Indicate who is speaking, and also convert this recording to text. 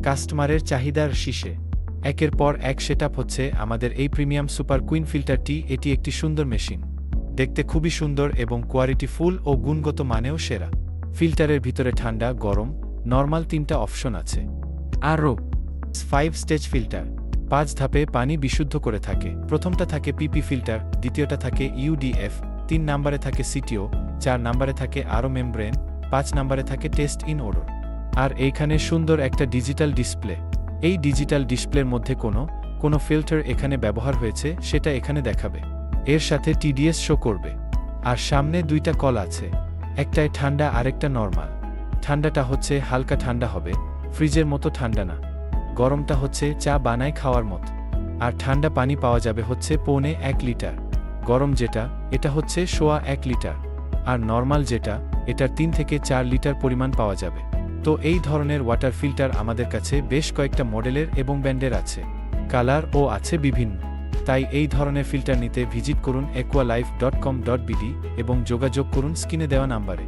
Speaker 1: কাস্টমারের চাহিদার শীর্ষে। একের পর এক সেটআপ হচ্ছে আমাদের এই প্রিমিয়াম সুপার কুইন ফিল্টারটি। এটি একটি সুন্দর মেশিন, দেখতে খুবই সুন্দর এবং কোয়ালিটি ফুল ও গুণগত মানেও সেরা। ফিল্টারের ভিতরে ঠান্ডা, গরম, নরমাল 3টা অপশন আছে। আরও 5 স্টেজ ফিল্টার, 5 ধাপে পানি বিশুদ্ধ করে থাকে। প্রথমটা থাকে পিপি ফিল্টার, দ্বিতীয়টা থাকে ইউডিএফ, 3 নম্বরে থাকে সিটিও, 4 নম্বরে থাকে আরও মেমব্রেন, 5 নম্বরে থাকে টেস্ট ইন ওডর। আর এইখানে সুন্দর একটা ডিজিটাল ডিসপ্লে। এই ডিজিটাল ডিসপ্লের মধ্যে কোনো ফিল্টার এখানে ব্যবহার হয়েছে সেটা এখানে দেখাবে। এর সাথে টিডিএস শো করবে। আর সামনে 2টা কল আছে, একটায় ঠান্ডা আরেকটা নরমাল। ঠান্ডাটা হচ্ছে হালকা ঠান্ডা হবে, ফ্রিজের মতো ঠান্ডা না। গরমটা হচ্ছে চা বানায় খাওয়ার মতো। আর ঠান্ডা পানি পাওয়া যাবে হচ্ছে 1.5 লিটার। গরম যেটা, এটা হচ্ছে 1.25 লিটার। আর নরমাল যেটা, এটার 3 থেকে 4 লিটার পরিমাণ পাওয়া যাবে। তো এই ধরনের ওয়াটার ফিল্টার আমাদের কাছে বেশ কয়েকটা মডেলের এবং ব্র্যান্ডের আছে, কালার ও আছে বিভিন্ন। তাই এই ধরনের ফিল্টার নিতে ভিজিট করুন aqualife.com.bd এবং যোগাযোগ করুন স্ক্রিনে দেওয়া নাম্বারে।